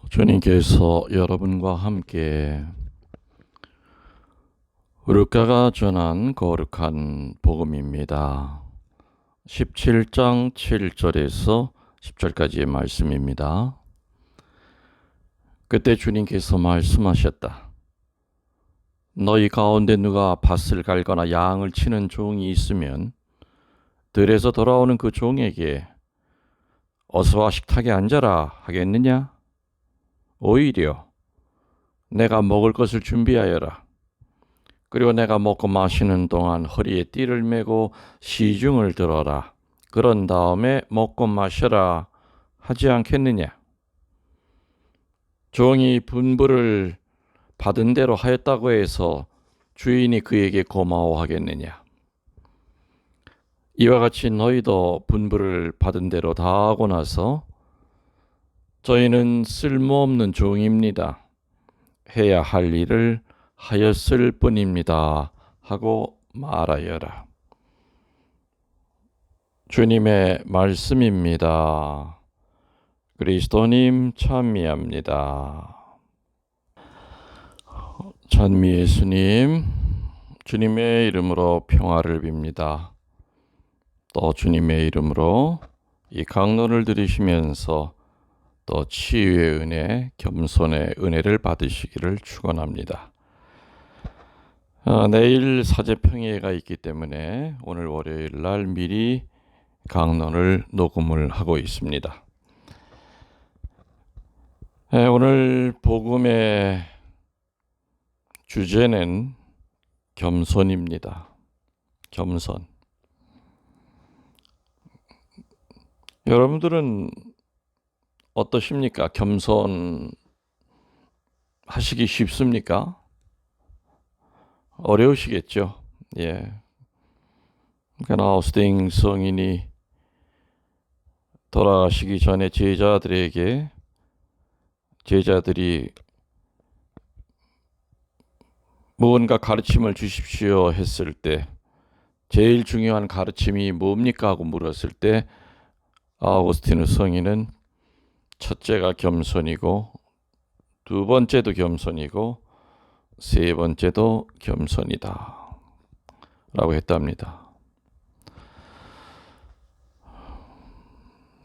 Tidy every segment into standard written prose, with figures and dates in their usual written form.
주님께서 여러분과 함께 루카가 전한 거룩한 복음입니다. 17장 7절에서 10절까지의 말씀입니다. 그때 주님께서 말씀하셨다. 너희 가운데 누가 밭을 갈거나 양을 치는 종이 있으면 들에서 돌아오는 그 종에게 어서와 식탁에 앉아라 하겠느냐? 오히려 내가 먹을 것을 준비하여라. 그리고 내가 먹고 마시는 동안 허리에 띠를 메고 시중을 들어라. 그런 다음에 먹고 마셔라 하지 않겠느냐? 종이 분부를 받은 대로 하였다고 해서 주인이 그에게 고마워하겠느냐? 이와 같이 너희도 분부를 받은 대로 다 하고 나서 저희는 쓸모없는 종입니다. 해야 할 일을 하였을 뿐입니다. 하고 말하여라. 주님의 말씀입니다. 그리스도님 찬미합니다. 찬미 예수님, 주님의 이름으로 평화를 빕니다. 또 주님의 이름으로 이 강론을 들으시면서 또 치유의 은혜, 겸손의 은혜를 받으시기를 축원합니다. 내일 사제평예가 있기 때문에 오늘 월요일 날 미리 강론을 녹음을 하고 있습니다. 오늘 복음의 주제는 겸손입니다. 겸손. 여러분들은 어떠십니까? 겸손 하시기 쉽습니까? 어려우시겠죠. 예. 그러니까 아우스팅 성인이 돌아가시기 전에 제자들이 무언가 가르침을 주십시오 했을 때 제일 중요한 가르침이 뭡니까 하고 물었을 때 아우구스티누 성인은 첫째가 겸손이고 두 번째도 겸손이고 세 번째도 겸손이다 라고 했답니다.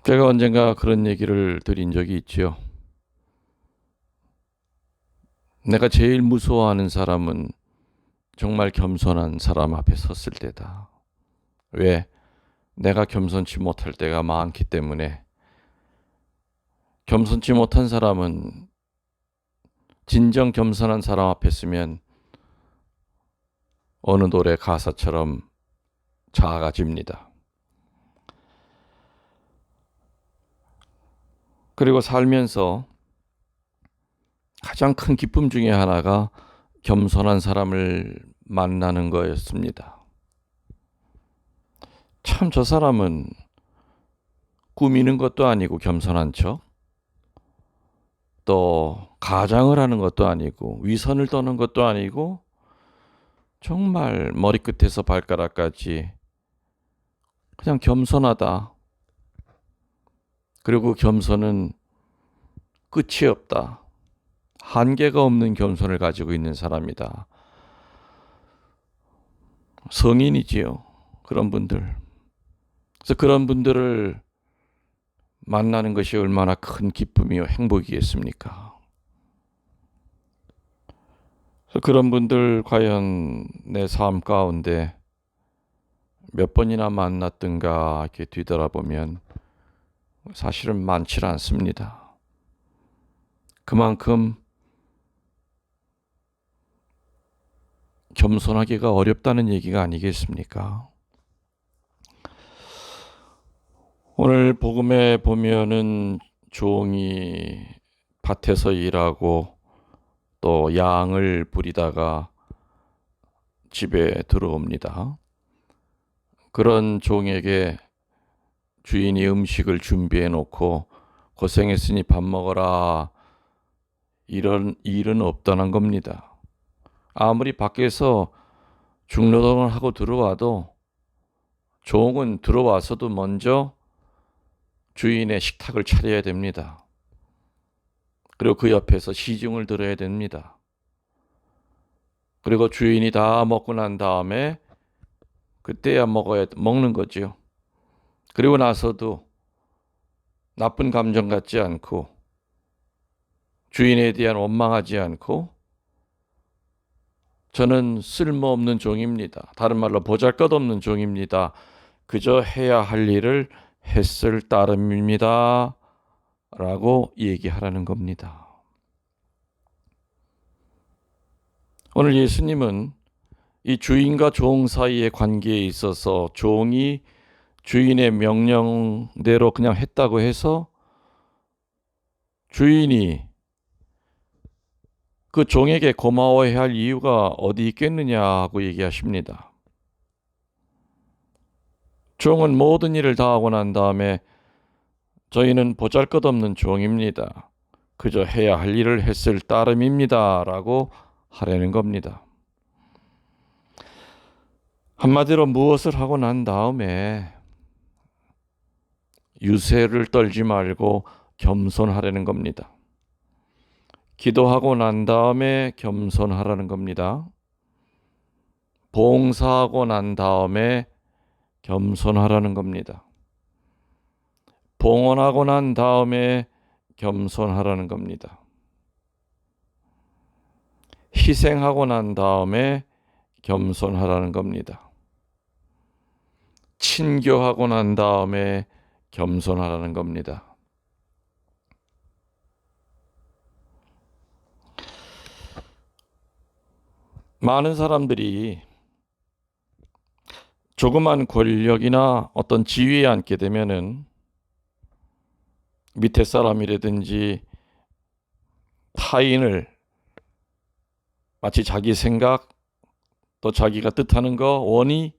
제가 언젠가 그런 얘기를 드린 적이 있지요. 내가 제일 무서워하는 사람은 정말 겸손한 사람 앞에 섰을 때다. 왜? 내가 겸손치 못할 때가 많기 때문에. 겸손치 못한 사람은 진정 겸손한 사람 앞에 서면 어느 노래 가사처럼 작아집니다. 그리고 살면서 가장 큰 기쁨 중에 하나가 겸손한 사람을 만나는 거였습니다. 참 저 사람은 꾸미는 것도 아니고 겸손한 척, 또 가장을 하는 것도 아니고 위선을 떠는 것도 아니고 정말 머리끝에서 발가락까지 그냥 겸손하다. 그리고 겸손은 끝이 없다. 한계가 없는 겸손을 가지고 있는 사람이다. 성인이지요. 그런 분들. 그래서 그런 분들을 만나는 것이 얼마나 큰 기쁨이요 행복이겠습니까? 그래서 그런 분들 과연 내 삶 가운데 몇 번이나 만났던가 이렇게 뒤돌아보면 사실은 많지 않습니다. 그만큼 겸손하기가 어렵다는 얘기가 아니겠습니까? 오늘 복음에 보면은 종이 밭에서 일하고 또 양을 부리다가 집에 들어옵니다. 그런 종에게 주인이 음식을 준비해 놓고 고생했으니 밥 먹어라 이런 일은 없다는 겁니다. 아무리 밖에서 중노동을 하고 들어와도 종은 들어와서도 먼저 주인의 식탁을 차려야 됩니다. 그리고 그 옆에서 시중을 들어야 됩니다. 그리고 주인이 다 먹고 난 다음에 그때야 먹는 거지요. 그리고 나서도 나쁜 감정 갖지 않고 주인에 대한 원망하지 않고 저는 쓸모없는 종입니다. 다른 말로 보잘것없는 종입니다. 그저 해야 할 일을 했을 따름입니다. 라고 얘기하라는 겁니다. 오늘 예수님은 이 주인과 종 사이의 관계에 있어서 종이 주인의 명령대로 그냥 했다고 해서 주인이 그 종에게 고마워해야 할 이유가 어디 있겠느냐 하고 얘기하십니다. 종은 모든 일을 다 하고 난 다음에 저희는 보잘것없는 종입니다. 그저 해야 할 일을 했을 따름입니다. 라고 하려는 겁니다. 한마디로 무엇을 하고 난 다음에 유세를 떨지 말고 겸손하라는 겁니다. 기도하고 난 다음에 겸손하라는 겁니다. 봉사하고 난 다음에 겸손하라는 겁니다. 봉헌하고 난 다음에 겸손하라는 겁니다. 희생하고 난 다음에 겸손하라는 겁니다. 친교하고 난 다음에 겸손하라는 겁니다. 많은 사람들이 조그만 권력이나 어떤 지위에 앉게 되면은 밑에 사람이라든지 타인을 마치 자기 생각 또 자기가 뜻하는 거 원의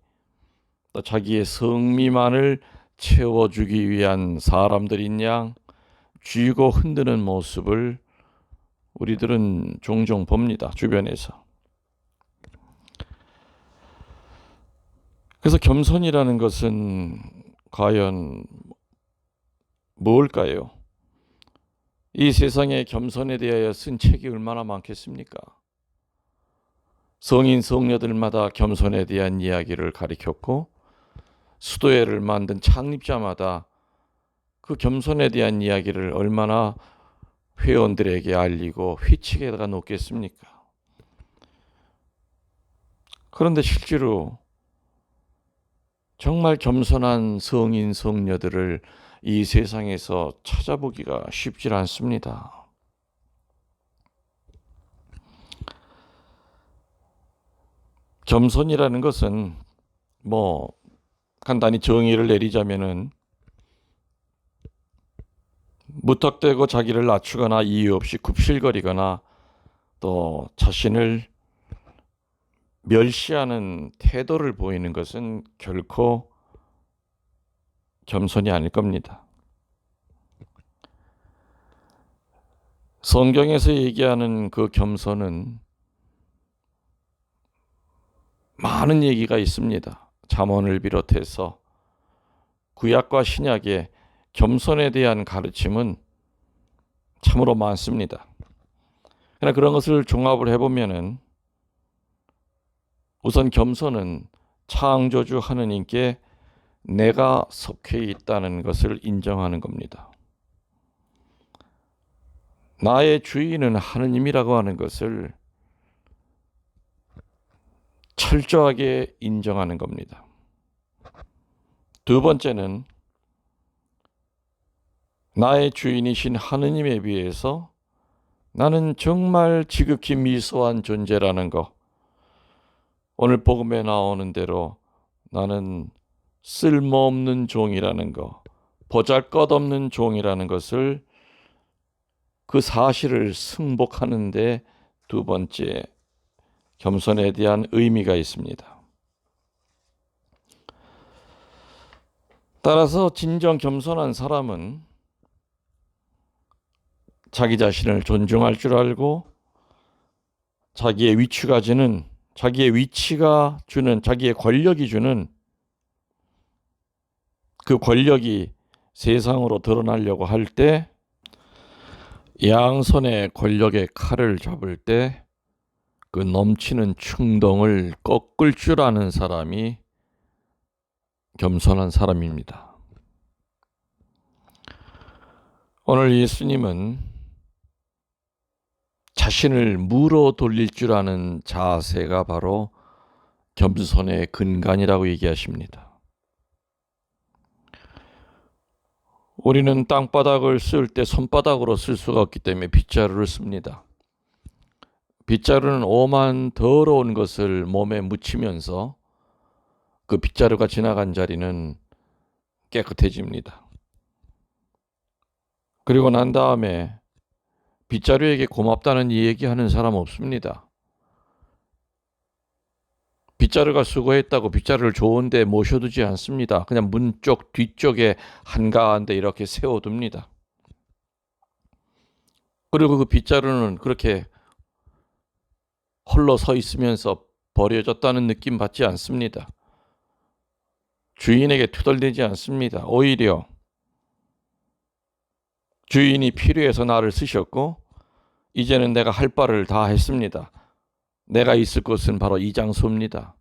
또 자기의 성미만을 채워주기 위한 사람들인 양 쥐고 흔드는 모습을 우리들은 종종 봅니다. 주변에서. 그래서 겸손이라는 것은 과연 뭘까요? 이 세상에 겸손에 대하여 쓴 책이 얼마나 많겠습니까? 성인 성녀들마다 겸손에 대한 이야기를 가리켰고 수도회를 만든 창립자마다 그 겸손에 대한 이야기를 얼마나 회원들에게 알리고 휘치게다가 놓겠습니까? 그런데 실제로 정말 겸손한 성인 성녀들을 이 세상에서 찾아보기가 쉽지 않습니다. 겸손이라는 것은 간단히 정의를 내리자면은 무턱대고 자기를 낮추거나 이유 없이 굽실거리거나 또 자신을 멸시하는 태도를 보이는 것은 결코 겸손이 아닐 겁니다. 성경에서 얘기하는 그 겸손은 많은 얘기가 있습니다. 잠언을 비롯해서 구약과 신약의 겸손에 대한 가르침은 참으로 많습니다. 그러나 그런 것을 종합을 해보면은 우선 겸손은 창조주 하느님께 내가 속해 있다는 것을 인정하는 겁니다. 나의 주인은 하느님이라고 하는 것을 철저하게 인정하는 겁니다. 두 번째는 나의 주인이신 하느님에 비해서 나는 정말 지극히 미소한 존재라는 것. 오늘 복음에 나오는 대로 나는 쓸모없는 종이라는 것, 보잘것없는 종이라는 것을 그 사실을 승복하는데 두 번째 겸손에 대한 의미가 있습니다. 따라서 진정 겸손한 사람은 자기 자신을 존중할 줄 알고 자기의 위치가 주는 자기의 권력이 주는 그 권력이 세상으로 드러나려고 할 때 양손에 권력의 칼을 잡을 때 그 넘치는 충동을 꺾을 줄 아는 사람이 겸손한 사람입니다. 오늘 예수님은 자신을 물어 돌릴 줄 아는 자세가 바로 겸손의 근간이라고 얘기하십니다. 우리는 땅바닥을 쓸 때 손바닥으로 쓸 수가 없기 때문에 빗자루를 씁니다. 빗자루는 오만 더러운 것을 몸에 묻히면서 그 빗자루가 지나간 자리는 깨끗해집니다. 그리고 난 다음에 빗자루에게 고맙다는 얘기하는 사람 없습니다. 빗자루가 수고했다고 빗자루를 좋은 데 모셔두지 않습니다. 그냥 문 쪽 뒤쪽에 한가한데 이렇게 세워둡니다. 그리고 그 빗자루는 그렇게 홀로 서 있으면서 버려졌다는 느낌 받지 않습니다. 주인에게 투덜대지 않습니다. 오히려 주인이 필요해서 나를 쓰셨고 이제는 내가 할 바를 다 했습니다. 내가 있을 곳은 바로 이 장소입니다.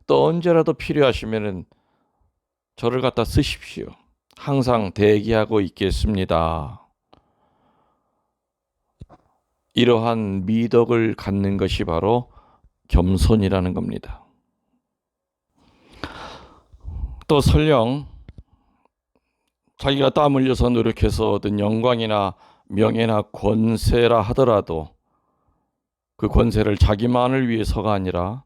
또 언제라도 필요하시면은 저를 갖다 쓰십시오. 항상 대기하고 있겠습니다. 이러한 미덕을 갖는 것이 바로 겸손이라는 겁니다. 또 설령 자기가 땀 흘려서 노력해서 얻은 영광이나 명예나 권세라 하더라도 그 권세를 자기만을 위해서가 아니라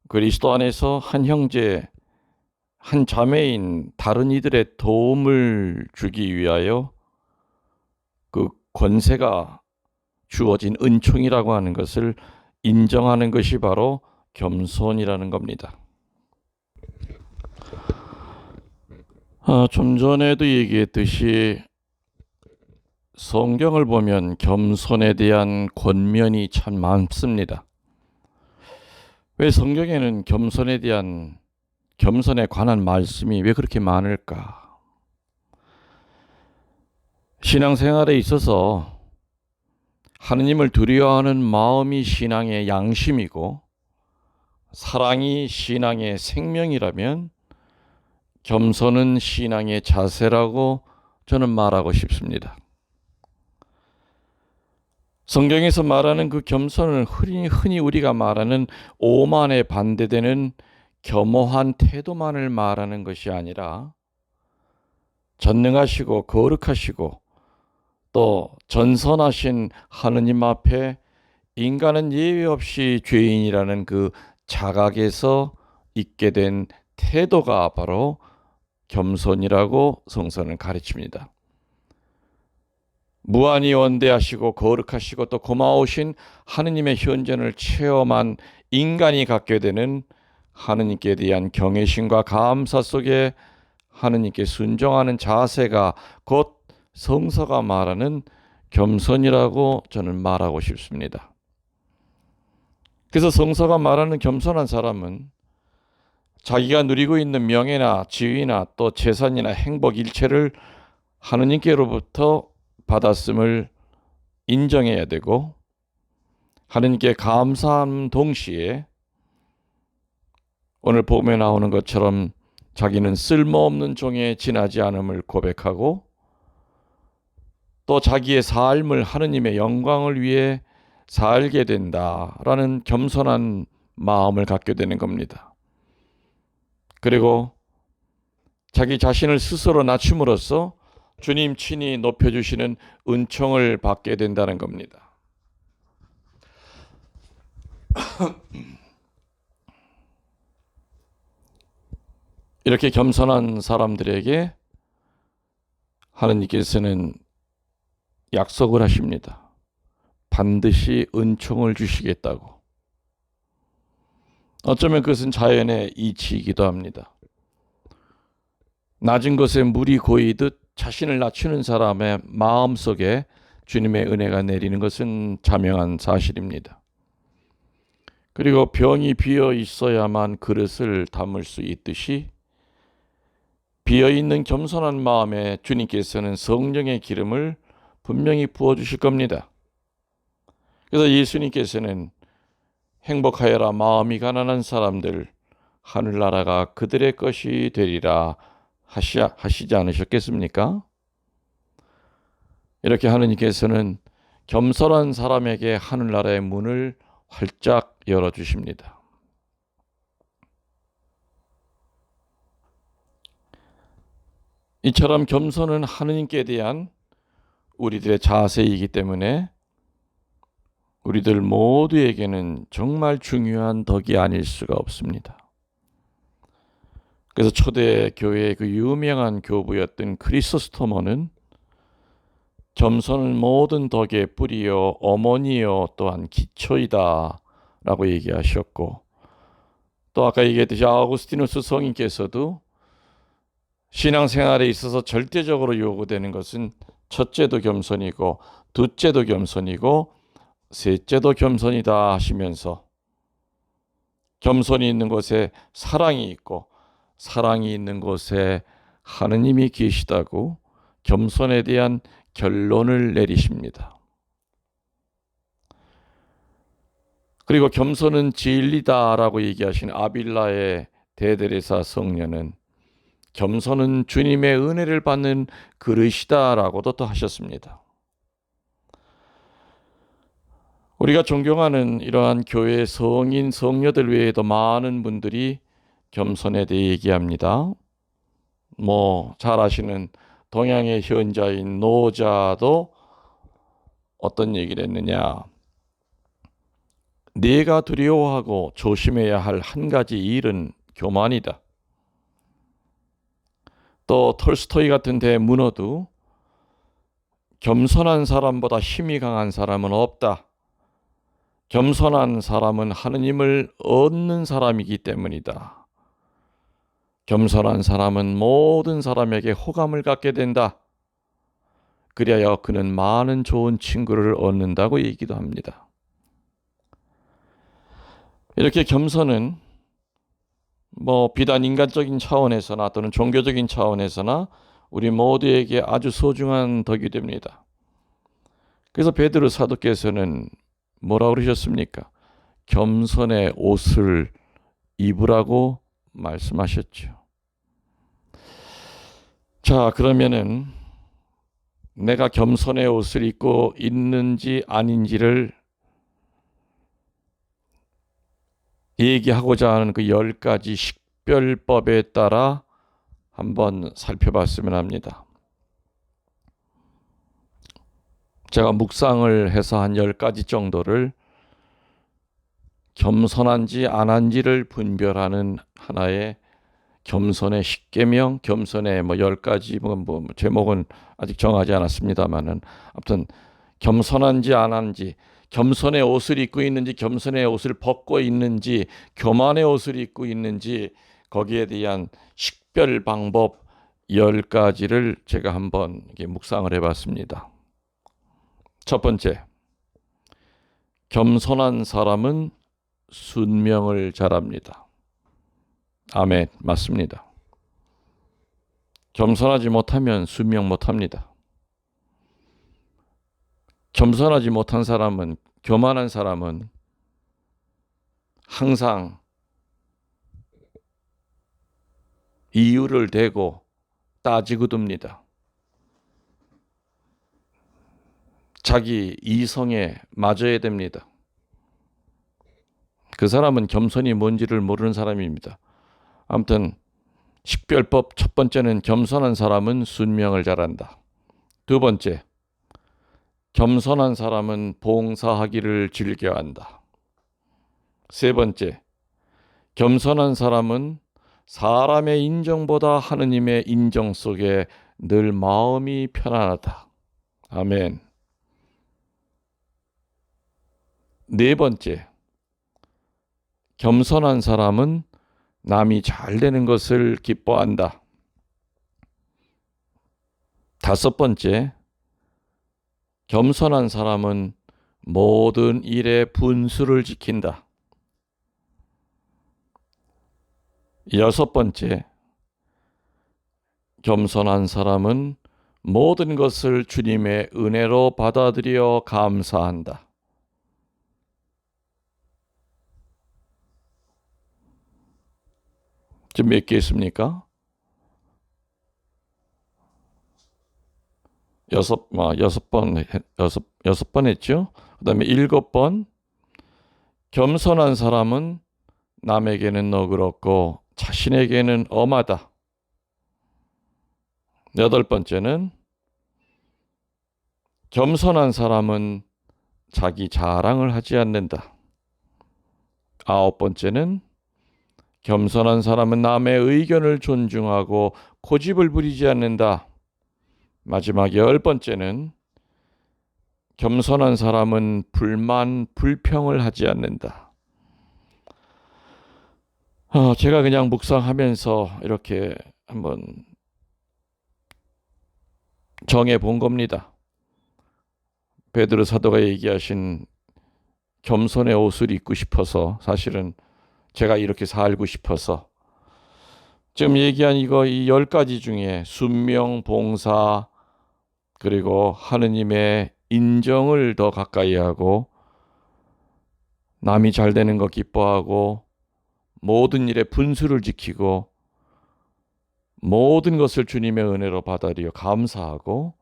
그리스도 안에서 한 형제, 한 자매인 다른 이들의 도움을 주기 위하여 그 권세가 주어진 은총이라고 하는 것을 인정하는 것이 바로 겸손이라는 겁니다. 좀 전에도 얘기했듯이 성경을 보면 겸손에 대한 권면이 참 많습니다. 왜 성경에는 겸손에 관한 말씀이 왜 그렇게 많을까? 신앙생활에 있어서 하느님을 두려워하는 마음이 신앙의 양심이고 사랑이 신앙의 생명이라면 겸손은 신앙의 자세라고 저는 말하고 싶습니다. 성경에서 말하는 그 겸손은 흔히 우리가 말하는 오만에 반대되는 겸허한 태도만을 말하는 것이 아니라 전능하시고 거룩하시고 또 전선하신 하느님 앞에 인간은 예외 없이 죄인이라는 그 자각에서 있게 된 태도가 바로 겸손이라고 성서는 가르칩니다. 무한히 원대하시고 거룩하시고 또 고마우신 하느님의 현존을 체험한 인간이 갖게 되는 하느님께 대한 경외심과 감사 속에 하느님께 순종하는 자세가 곧 성서가 말하는 겸손이라고 저는 말하고 싶습니다. 그래서 성서가 말하는 겸손한 사람은 자기가 누리고 있는 명예나 지위나 또 재산이나 행복 일체를 하느님께로부터 받았음을 인정해야 되고 하느님께 감사함 동시에 오늘 복음에 나오는 것처럼 자기는 쓸모없는 종에 지나지 않음을 고백하고 또 자기의 삶을 하느님의 영광을 위해 살게 된다라는 겸손한 마음을 갖게 되는 겁니다. 그리고 자기 자신을 스스로 낮춤으로써 주님 친히 높여주시는 은총을 받게 된다는 겁니다. 이렇게 겸손한 사람들에게 하느님께서는 약속을 하십니다. 반드시 은총을 주시겠다고. 어쩌면 그것은 자연의 이치이기도 합니다. 낮은 곳에 물이 고이듯 자신을 낮추는 사람의 마음속에 주님의 은혜가 내리는 것은 자명한 사실입니다. 그리고 병이 비어 있어야만 그릇을 담을 수 있듯이 비어있는 겸손한 마음에 주님께서는 성령의 기름을 분명히 부어주실 겁니다. 그래서 예수님께서는 행복하여라 마음이 가난한 사람들 하늘나라가 그들의 것이 되리라 하시지 않으셨겠습니까? 이렇게 하느님께서는 겸손한 사람에게 하늘나라의 문을 활짝 열어주십니다. 이처럼 겸손은 하느님께 대한 우리들의 자세이기 때문에 우리들 모두에게는 정말 중요한 덕이 아닐 수가 없습니다. 그래서 초대 교회의 그 유명한 교부였던 크리소스토머는 겸손은 모든 덕의 뿌리요 어머니요 또한 기초이다 라고 얘기하셨고, 또 아까 얘기했듯이 아우구스티누스 성인께서도 신앙생활에 있어서 절대적으로 요구되는 것은 첫째도 겸손이고 둘째도 겸손이고 셋째도 겸손이다 하시면서, 겸손이 있는 곳에 사랑이 있고 사랑이 있는 곳에 하느님이 계시다고 겸손에 대한 결론을 내리십니다. 그리고 겸손은 진리다라고 얘기하신 아빌라의 대데레사 성녀는 겸손은 주님의 은혜를 받는 그릇이다라고도 또 하셨습니다. 우리가 존경하는 이러한 교회 성인 성녀들 외에도 많은 분들이 겸손에 대해 얘기합니다. 잘 아시는 동양의 현자인 노자도 어떤 얘기를 했느냐. 네가 두려워하고 조심해야 할 한 가지 일은 교만이다. 또 톨스토이 같은 대문호도 겸손한 사람보다 힘이 강한 사람은 없다. 겸손한 사람은 하느님을 얻는 사람이기 때문이다. 겸손한 사람은 모든 사람에게 호감을 갖게 된다. 그리하여 그는 많은 좋은 친구를 얻는다고 얘기도 합니다. 이렇게 겸손은 비단 인간적인 차원에서나 또는 종교적인 차원에서나 우리 모두에게 아주 소중한 덕이 됩니다. 그래서 베드로 사도께서는 뭐라고 그러셨습니까? 겸손의 옷을 입으라고 말씀하셨죠. 자, 그러면은 내가 겸손의 옷을 입고 있는지 아닌지를 얘기하고자 하는 그 10가지 식별법에 따라 한번 살펴봤으면 합니다. 제가 묵상을 해서 한 10가지 정도를 겸손한지 안 한지를 분별하는 하나의 겸손의 십계명, 겸손의 10가지 제목은 아직 정하지 않았습니다만은 아무튼 겸손한지 안 한지, 겸손의 옷을 입고 있는지 겸손의 옷을 벗고 있는지, 교만의 옷을 입고 있는지, 거기에 대한 식별 방법 10가지를 제가 한번 묵상을 해봤습니다. 첫 번째, 겸손한 사람은 순명을 잘합니다. 아멘, 맞습니다. 겸손하지 못하면 순명 못합니다. 겸손하지 못한 사람은, 교만한 사람은 항상 이유를 대고 따지고 듭니다. 자기 이성에 맞아야 됩니다. 그 사람은 겸손이 뭔지를 모르는 사람입니다. 아무튼 식별법 첫 번째는 겸손한 사람은 순명을 잘한다. 두 번째, 겸손한 사람은 봉사하기를 즐겨한다. 세 번째, 겸손한 사람은 사람의 인정보다 하느님의 인정 속에 늘 마음이 편안하다. 아멘. 네 번째, 겸손한 사람은 남이 잘 되는 것을 기뻐한다. 다섯 번째, 겸손한 사람은 모든 일의 분수를 지킨다. 여섯 번째, 겸손한 사람은 모든 것을 주님의 은혜로 받아들여 감사한다. 지금 몇 개 있습니까? 여섯 번 했죠? 그 다음에 7번, 겸손한 사람은 남에게는 너그럽고 자신에게는 엄하다. 8번째는 겸손한 사람은 자기 자랑을 하지 않는다. 9번째는 겸손한 사람은 남의 의견을 존중하고 고집을 부리지 않는다. 마지막 10번째는 겸손한 사람은 불만, 불평을 하지 않는다. 제가 그냥 묵상하면서 이렇게 한번 정해 본 겁니다. 베드로 사도가 얘기하신 겸손의 옷을 입고 싶어서, 사실은 제가 이렇게 살고 싶어서 지금 얘기한 이 10가지 중에 순명, 봉사, 그리고 하느님의 인정을 더 가까이 하고 남이 잘 되는 거 기뻐하고 모든 일에 분수를 지키고 모든 것을 주님의 은혜로 받아들여 감사하고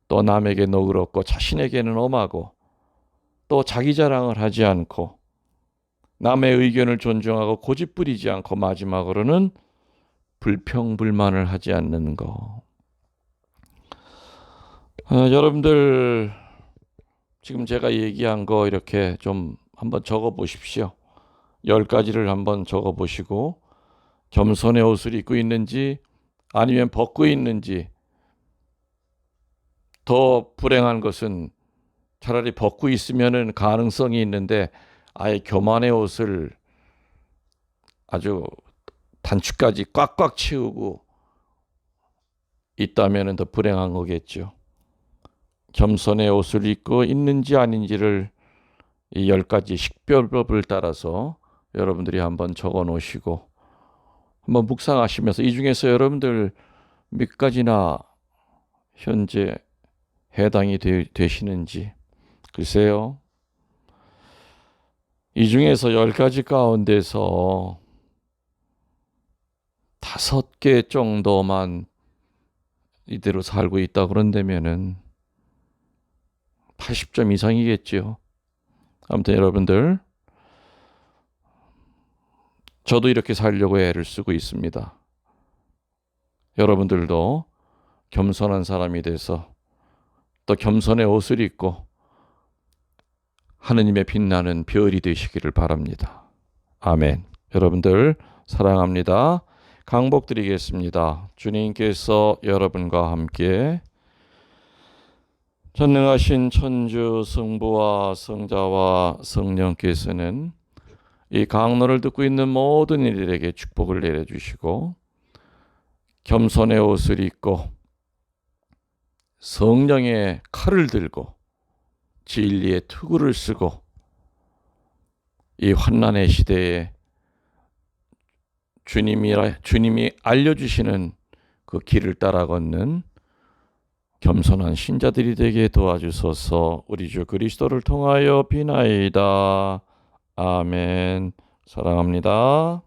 또 남에게 너그럽고 자신에게는 엄하고 또 자기 자랑을 하지 않고 남의 의견을 존중하고 고집 부리지 않고 마지막으로는 불평불만을 하지 않는 거. 여러분들 지금 제가 얘기한 거 이렇게 좀 한번 적어 보십시오. 10가지를 한번 적어 보시고 겸손의 옷을 입고 있는지 아니면 벗고 있는지, 더 불행한 것은 차라리 벗고 있으면은 가능성이 있는데 아예 교만의 옷을 아주 단추까지 꽉꽉 채우고 있다면은 더 불행한 거겠죠. 겸손의 옷을 입고 있는지 아닌지를 이 10가지 식별법을 따라서 여러분들이 한번 적어 놓으시고 한번 묵상하시면서 이 중에서 여러분들 몇 가지나 현재 해당이 되시는지, 글쎄요. 이 중에서 10가지 가운데서 5개 정도만 이대로 살고 있다 그런다면은 80점 이상이겠죠. 아무튼 여러분들, 저도 이렇게 살려고 애를 쓰고 있습니다. 여러분들도 겸손한 사람이 돼서 또 겸손의 옷을 입고 하느님의 빛나는 별이 되시기를 바랍니다. 아멘. 여러분들 사랑합니다. 강복드리겠습니다. 주님께서 여러분과 함께 전능하신 천주 성부와 성자와 성령께서는 이 강론을 듣고 있는 모든 이들에게 축복을 내려주시고 겸손의 옷을 입고 성령의 칼을 들고 진리의 투구를 쓰고 이 환난의 시대에 주님이 알려주시는 그 길을 따라 걷는 겸손한 신자들이 되게 도와주소서. 우리 주 그리스도를 통하여 비나이다. 아멘. 사랑합니다.